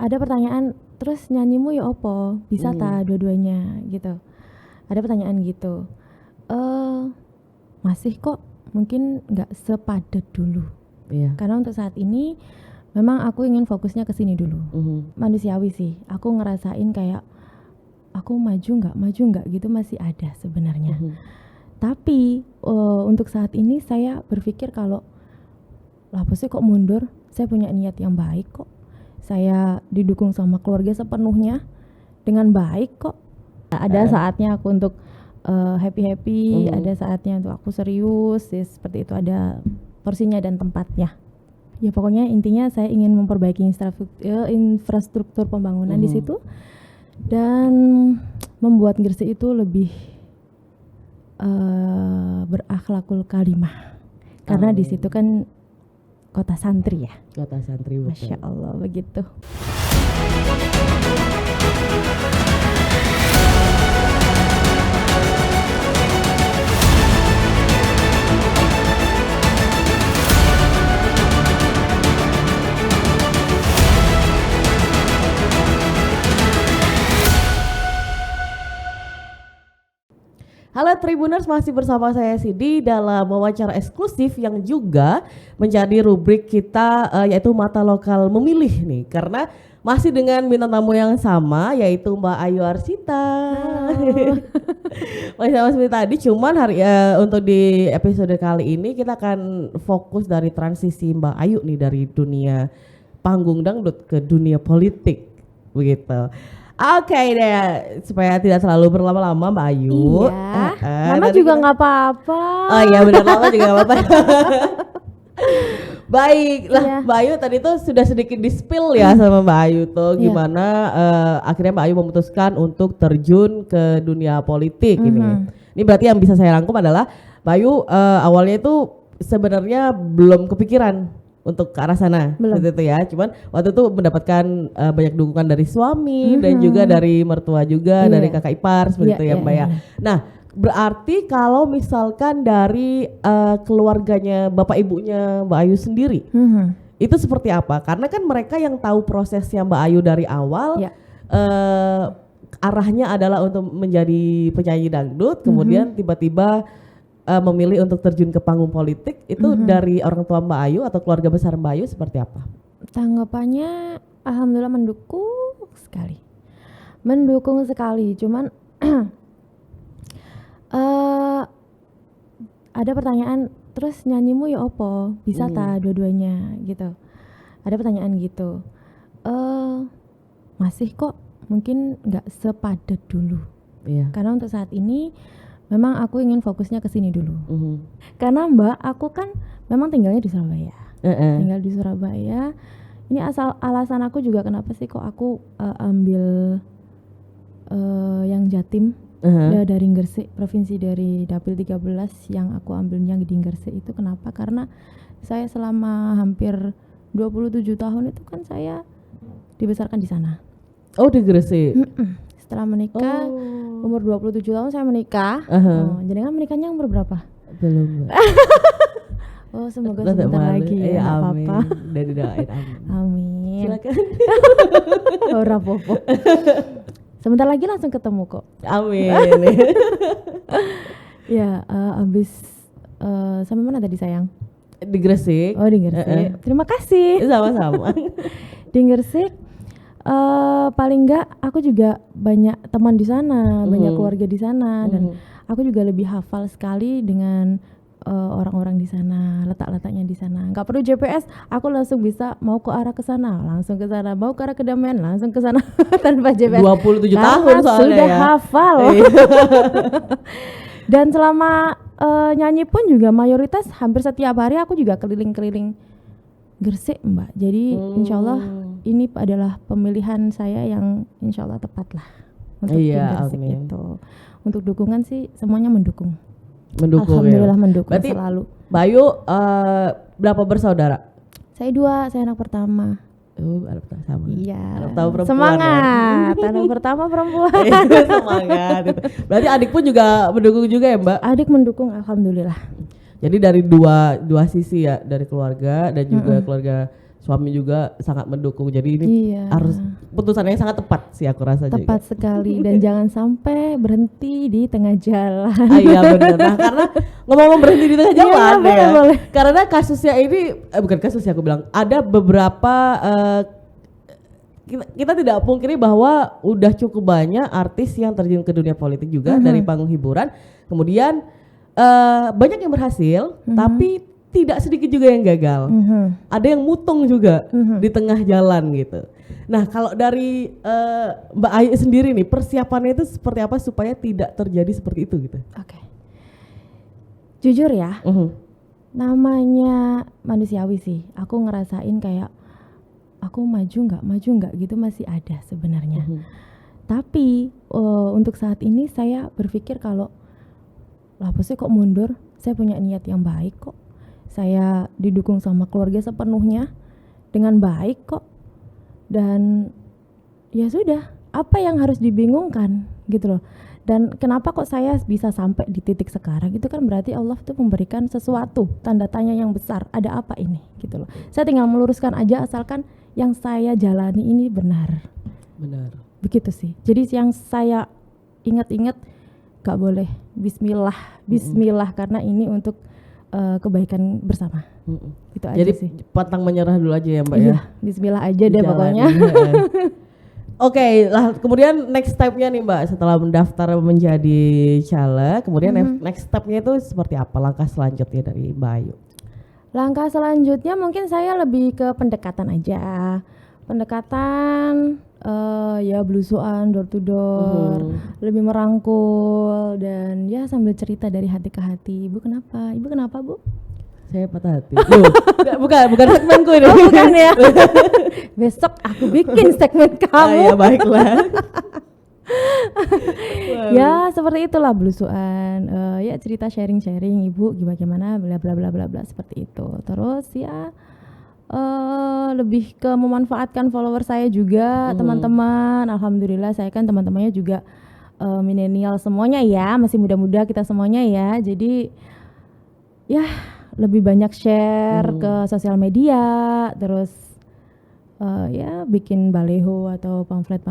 ada pertanyaan, terus nyanyimu ya opo? Bisa ta dua-duanya gitu. Ada pertanyaan gitu. Masih kok, mungkin nggak sepadat dulu. Iya. Karena untuk saat ini memang aku ingin fokusnya ke sini dulu. Manusiawi sih. Aku ngerasain kayak aku maju nggak gitu masih ada sebenarnya. Tapi untuk saat ini saya berpikir kalau lah sih kok mundur. Saya punya niat yang baik kok. Saya didukung sama keluarga sepenuhnya dengan baik kok. Ada saatnya aku untuk happy, ada saatnya untuk aku serius, ya, seperti itu, ada porsinya dan tempatnya. Ya pokoknya intinya saya ingin memperbaiki infrastruktur pembangunan di situ dan membuat Gresik itu lebih berakhlakul karimah. Karena di situ kan kota santri ya. Kota santri, betul. Masya Allah, begitu. Halo Tribuners, masih bersama saya Sidi dalam wawancara eksklusif yang juga menjadi rubrik kita yaitu Mata Lokal Memilih nih. Karena masih dengan bintang tamu yang sama yaitu Mbak Ayu Arsita. Masih sama seperti tadi, cuman untuk di episode kali ini kita akan fokus dari transisi Mbak Ayu nih dari dunia panggung dangdut ke dunia politik begitu. Oke deh, supaya tidak terlalu berlama-lama Mbak Ayu. Iya, Mama juga nggak apa-apa. Oh iya benar, Mama juga nggak apa-apa. Baiklah, Iya. Mbak Ayu tadi tuh sudah sedikit di-spill ya sama Mbak Ayu tuh gimana akhirnya Mbak Ayu memutuskan untuk terjun ke dunia politik ini. Ini berarti yang bisa saya rangkum adalah Mbak Ayu awalnya itu sebenarnya belum kepikiran untuk ke arah sana, seperti itu ya. Cuman waktu itu mendapatkan banyak dukungan dari suami dan juga dari mertua juga, dari kakak ipar, seperti itu ya Mbak ya. Nah, berarti kalau misalkan dari keluarganya bapak ibunya Mbak Ayu sendiri, itu seperti apa? Karena kan mereka yang tahu prosesnya Mbak Ayu dari awal, arahnya adalah untuk menjadi penyanyi dangdut, kemudian tiba-tiba memilih untuk terjun ke panggung politik. Itu dari orang tua Mbak Ayu atau keluarga besar Mbak Ayu seperti apa? Tanggapannya alhamdulillah mendukung sekali. Cuman ada pertanyaan, terus nyanyimu ya opo? Bisa ta dua-duanya gitu. Ada pertanyaan gitu. Masih kok, mungkin nggak sepadat dulu. Karena untuk saat ini memang aku ingin fokusnya ke sini dulu. Karena Mbak, aku kan memang tinggalnya di Surabaya. Tinggal di Surabaya. Ini alasan aku juga kenapa sih kok aku ambil yang Jatim dari Gresik, provinsi dari Dapil 13 yang aku ambilnya di Gresik itu kenapa? Karena saya selama hampir 27 tahun itu kan saya dibesarkan di sana. Oh, di Gresik. Setelah menikah umur 27 tahun saya menikah. Jadi kan menikahnya umur berapa? Belum. Oh, semoga sebentar lagi ya, amin. apa-apa. Dan doain amin. Amin. Silakan. Ora popo. Sebentar lagi langsung ketemu kok. Amin. Ya, abis sampai mana tadi sayang? Di Gresik. Oh, di Gresik. Terima kasih. Sama-sama. Di Gresik paling enggak aku juga banyak teman di sana, banyak keluarga di sana dan aku juga lebih hafal sekali dengan orang-orang di sana, letak-letaknya di sana. Enggak perlu GPS, aku langsung bisa mau ke arah ke sana, langsung ke sana, mau ke arah kedamaian, langsung ke sana tanpa GPS. 27 tahun soalnya sudah ya. hafal. Dan selama nyanyi pun juga mayoritas hampir setiap hari aku juga keliling-keliling Gresik Mbak. Jadi insya Allah ini adalah pemilihan saya yang insya Allah tepat lah untuk Gresik itu. Untuk dukungan sih semuanya mendukung. Alhamdulillah mendukung. Berarti selalu. Mbak Ayu berapa bersaudara? Saya 2, saya anak pertama. Anak pertama. Iya. Anak perempuan. Semangat. Anak pertama perempuan. Semangat. Berarti adik pun juga mendukung juga ya Mbak? Adik mendukung, alhamdulillah. Jadi dari dua sisi ya, dari keluarga dan juga keluarga suami juga sangat mendukung. Jadi ini harus putusan yang sangat tepat sih aku rasa. Tepat sekali dan jangan sampai berhenti di tengah jalan. Iya benar. Nah, karena ngomong berhenti di tengah jalan boleh. Karena kasusnya ini bukan kasusnya, aku bilang ada beberapa kita tidak pungkiri bahwa udah cukup banyak artis yang terjun ke dunia politik juga dari panggung hiburan. Kemudian banyak yang berhasil, tapi tidak sedikit juga yang gagal. Ada yang mutung juga di tengah jalan gitu. Nah, kalau dari Mbak Ayu sendiri nih, persiapannya itu seperti apa supaya tidak terjadi seperti itu gitu? Oke. Jujur ya, namanya manusiawi sih. Aku ngerasain kayak aku maju nggak gitu masih ada sebenarnya. Tapi untuk saat ini saya berpikir kalau lah pasti kok mundur. Saya punya niat yang baik kok. Saya didukung sama keluarga sepenuhnya dengan baik kok. Dan ya sudah, apa yang harus dibingungkan gitu loh. Dan kenapa kok saya bisa sampai di titik sekarang, itu kan berarti Allah tuh memberikan sesuatu, tanda tanya yang besar, ada apa ini gitu loh. Saya tinggal meluruskan aja asalkan yang saya jalani ini benar. Begitu sih. Jadi yang saya ingat-ingat gak boleh bismillah karena ini untuk kebaikan bersama. Itu aja. Jadi sih. pantang menyerah dulu aja ya Mbak ya. Bismillah aja deh pokoknya. Oke, lah kemudian next step-nya nih Mbak, setelah mendaftar menjadi caleg, kemudian next step-nya itu seperti apa, langkah selanjutnya dari Mbak Ayu? Langkah selanjutnya mungkin saya lebih ke pendekatan aja. Pendekatan ya belusuan door to door, lebih merangkul dan ya sambil cerita dari hati ke hati. Ibu kenapa Bu? Saya patah hati. bukan segmenku ini. Oh, bukan ya. Besok aku bikin segmen kamu. Ya baiklah. Ya seperti itulah belusuan. Ya cerita sharing Ibu gimana bla bla bla bla bla seperti itu. Terus ya lebih ke memanfaatkan follower saya juga, teman-teman. Alhamdulillah saya kan teman-temannya juga milenial semuanya ya, masih muda-muda kita semuanya ya. Jadi ya lebih banyak share ke sosial media, terus ya bikin baleho atau pamflet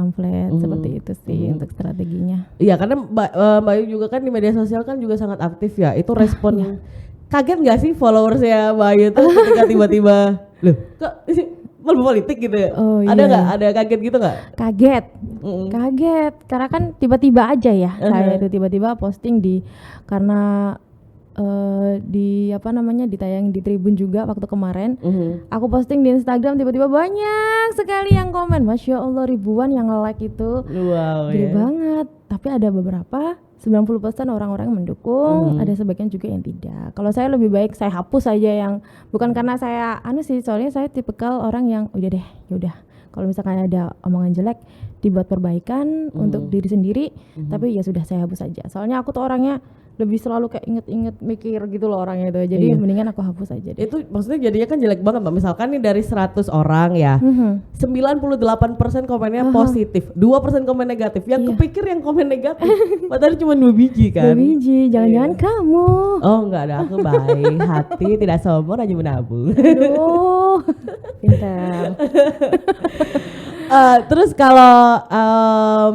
seperti itu sih untuk strateginya. Iya, karena Mbak Ayu juga kan di media sosial kan juga sangat aktif ya. Itu respon kaget nggak sih followersnya Mbak Ayu tuh ketika tiba-tiba loh kok malu politik gitu ya? Ada nggak? Ada kaget gitu nggak? Kaget karena kan tiba-tiba aja ya. Saya itu tiba-tiba posting karena di ditayang di Tribun juga waktu kemarin. Aku posting di Instagram, tiba-tiba banyak sekali yang komen, Masya Allah ribuan yang nge-like itu. Wow, gede banget. Tapi ada beberapa 90% orang-orang yang mendukung, ada sebagian juga yang tidak. Kalau saya lebih baik saya hapus aja yang bukan karena saya soalnya saya tipikal orang yang udah deh, yaudah. Kalau misalkan ada omongan jelek dibuat perbaikan untuk diri sendiri, tapi ya sudah saya hapus aja. Soalnya aku tuh orangnya lebih selalu kayak inget-inget mikir gitu loh orangnya itu. Jadi mendingan aku hapus aja deh. Itu maksudnya jadinya kan jelek banget Mbak. Misalkan nih dari 100 orang ya, 98% komennya positif, 2% komen negatif. Yang kepikir yang komen negatif, padahal cuma 2 biji kan. 2 biji, jangan-jangan kamu. Oh enggak ada, aku baik, hati tidak sombong, rajin menabung. Aduh, pintar. Terus kalau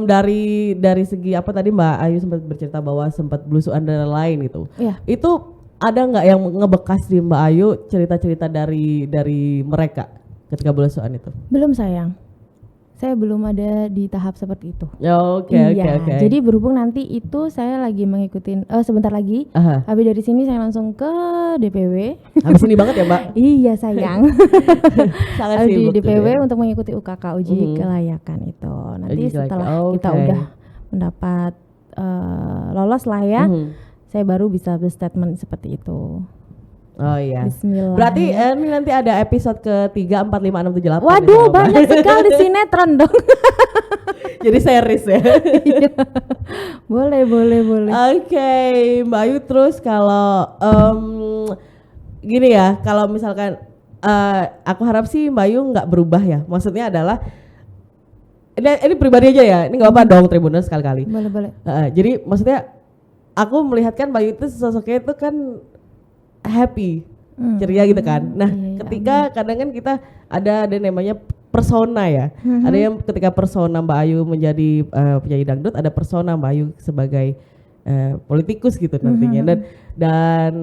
dari segi apa tadi Mbak Ayu sempat bercerita bahwa sempat belusuan dan lain gitu. Itu ada nggak yang ngebekas di Mbak Ayu cerita-cerita dari mereka ketika belusuan itu? Belum sayang. Saya belum ada di tahap seperti itu. Oke. Jadi berhubung nanti itu saya lagi mengikutin sebentar lagi. Habis dari sini saya langsung ke DPW. Habis ini banget ya Mbak? Iya sayang. Sangat di sibuk DPW untuk mengikuti UKK uji kelayakan itu. Nanti setelah kita udah mendapat lolos lah ya, saya baru bisa berstatement seperti itu. Oh iya. Bismillah. Berarti ini nanti ada episode ke-3, 4, 5, 6, 7, 8. Waduh, banyak sekali sinetron dong. Jadi series ya. Boleh. Oke, Mbak Ayu, terus kalau gini ya, kalau misalkan aku harap sih Mbak Ayu nggak berubah ya. Maksudnya adalah ini pribadi aja ya. Ini nggak apa-apa dong Tribuners sekali-kali. Boleh. Jadi maksudnya aku melihatkan Mbak Ayu itu sosoknya itu kan happy, ceria gitu kan. Nah, ketika kadang kan kita ada namanya persona ya. Ada yang ketika persona Mbak Ayu menjadi penyanyi dangdut, ada persona Mbak Ayu sebagai politikus gitu nantinya. Dan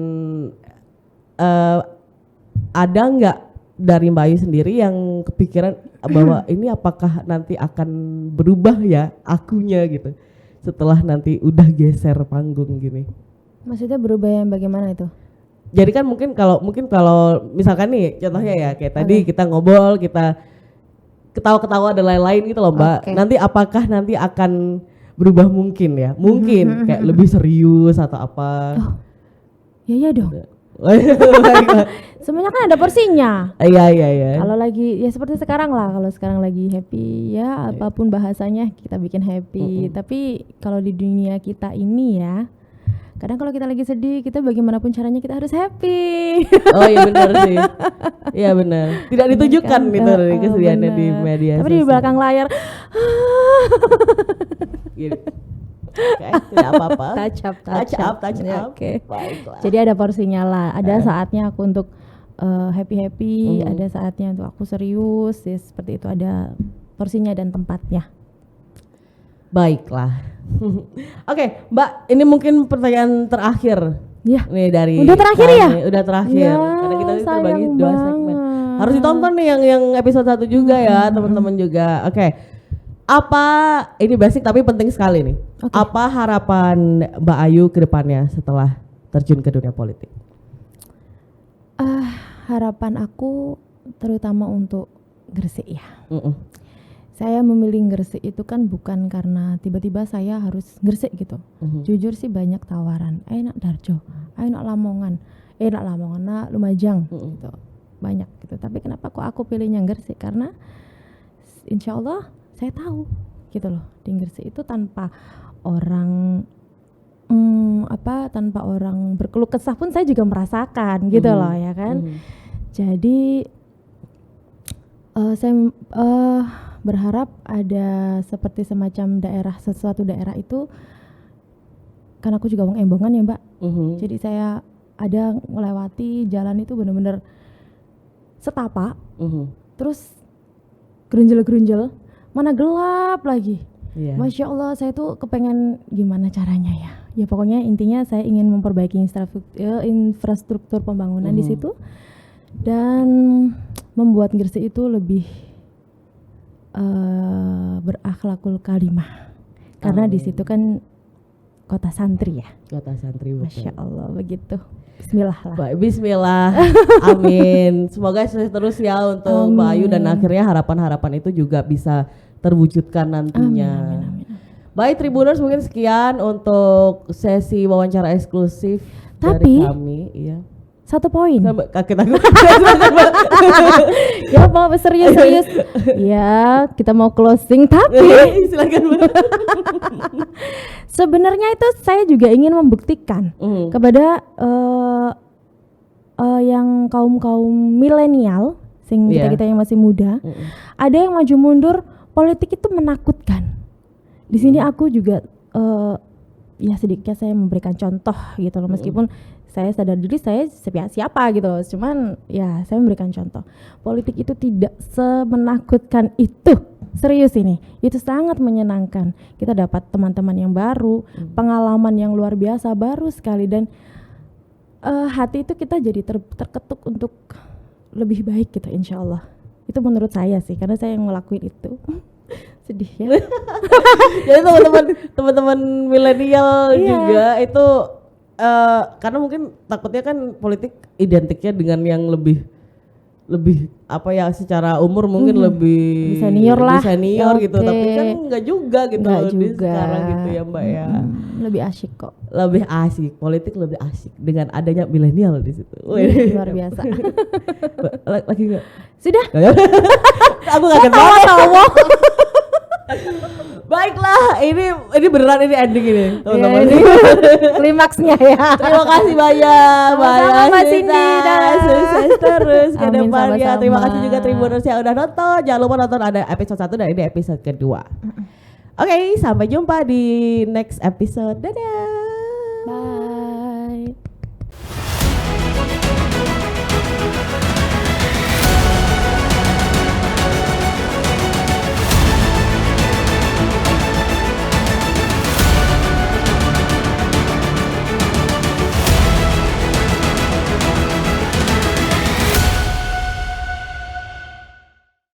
ada nggak dari Mbak Ayu sendiri yang kepikiran bahwa ini apakah nanti akan berubah ya akunya gitu setelah nanti udah geser panggung gini? Maksudnya berubah yang bagaimana itu? Jadi kan mungkin kalau misalkan nih contohnya ya kayak tadi kita ngobrol, kita ketawa-ketawa dan lain-lain gitu loh Mbak. Nanti apakah nanti akan berubah mungkin ya? Mungkin kayak lebih serius atau apa? Oh, iya dong. Semuanya kan ada porsinya. Iya. Kalau lagi ya seperti sekarang lah, kalau sekarang lagi happy ya apapun bahasanya kita bikin happy. Tapi kalau di dunia kita ini ya, kadang kalau kita lagi sedih, kita bagaimanapun caranya kita harus happy. Oh iya benar sih. Iya benar. Tidak ditunjukkan gitu dari kesedihannya di media sosial. Tapi di belakang layar. Gitu. Tidak apa-apa. Touch up. Oke. Baiklah. Jadi ada porsinya lah. Ada saatnya aku untuk happy, ada saatnya untuk aku serius. Ya, seperti itu ada porsinya dan tempatnya. Baiklah. Oke, Mbak, ini mungkin pertanyaan terakhir. Ya. Nih dari udah terakhir ya? Udah terakhir. Ya, karena kita terbagi 2 banget. segmen. Harus ditonton nih yang episode 1 juga ya, teman-teman juga. Oke. Apa ini basic tapi penting sekali nih. Apa harapan Mbak Ayu ke depannya setelah terjun ke dunia politik? Harapan aku terutama untuk Gresik ya. Saya memilih Gresik itu kan bukan karena tiba-tiba saya harus Gresik gitu. Jujur sih banyak tawaran. Ayo nak Darjo, ayo nak Lamongan, nak Lumajang gitu. Banyak gitu. Tapi kenapa kok aku pilihnya Gresik? Karena insya Allah saya tahu gitu loh. Di Gresik itu tanpa orang tanpa orang berkeluh kesah pun saya juga merasakan gitu loh ya kan. Jadi saya berharap ada seperti semacam sesuatu daerah itu, karena aku juga orang Embongan ya Mbak. Jadi saya ada melewati jalan itu benar-benar setapak, terus gerunjel-gerunjel, mana gelap lagi. Masya Allah, saya tuh kepengen gimana caranya ya. Ya pokoknya intinya saya ingin memperbaiki infrastruktur pembangunan di situ dan membuat Gresik itu lebih berakhlakul karimah, karena di situ kan kota santri ya. Kota santri, betul. Masya Allah, begitu. Bismillah lah. Bismillah. Amin. Semoga sukses terus ya untuk Mbak Ayu dan akhirnya harapan-harapan itu juga bisa terwujudkan nantinya. Amin. Baik Tribuners, mungkin sekian untuk sesi wawancara eksklusif dari kami. Iya. 1 poin. Kaget aku. Ya mau serius. Ya kita mau closing tapi silakan. Sebenarnya itu saya juga ingin membuktikan kepada yang kaum milenial, kita yang masih muda, ada yang maju mundur, politik itu menakutkan. Di sini aku juga ya sedikit saya memberikan contoh gitu loh, meskipun saya sadar diri saya siapa gitu loh, cuman ya saya memberikan contoh. Politik itu tidak semenakutkan itu, serius ini, itu sangat menyenangkan. Kita dapat teman-teman yang baru, pengalaman yang luar biasa, baru sekali, dan hati itu kita jadi terketuk untuk lebih baik gitu, insya Allah. Itu menurut saya sih, karena saya yang ngelakuin itu. Sedih ya. Jadi teman-teman milenial juga itu karena mungkin takutnya kan politik identiknya dengan yang lebih apa ya, secara umur mungkin lebih senior gitu, tapi kan enggak juga gitu sekarang gitu ya Mbak ya. Lebih asyik kok. Lebih asik, politik lebih asik dengan adanya milenial di situ. Luar biasa. Lagi enggak? Sudah. Aku enggak ketawa. Baiklah, ini beneran ini ending ini, teman-teman. Ya, klimaksnya ya. Terima kasih banyak, Mbak Cindy. Sukses terus ke depannya. Sama-sama. Terima kasih juga Tribuners yang udah nonton. Jangan lupa nonton ada episode 1 dan ini episode kedua. Oke, sampai jumpa di next episode. Dadah.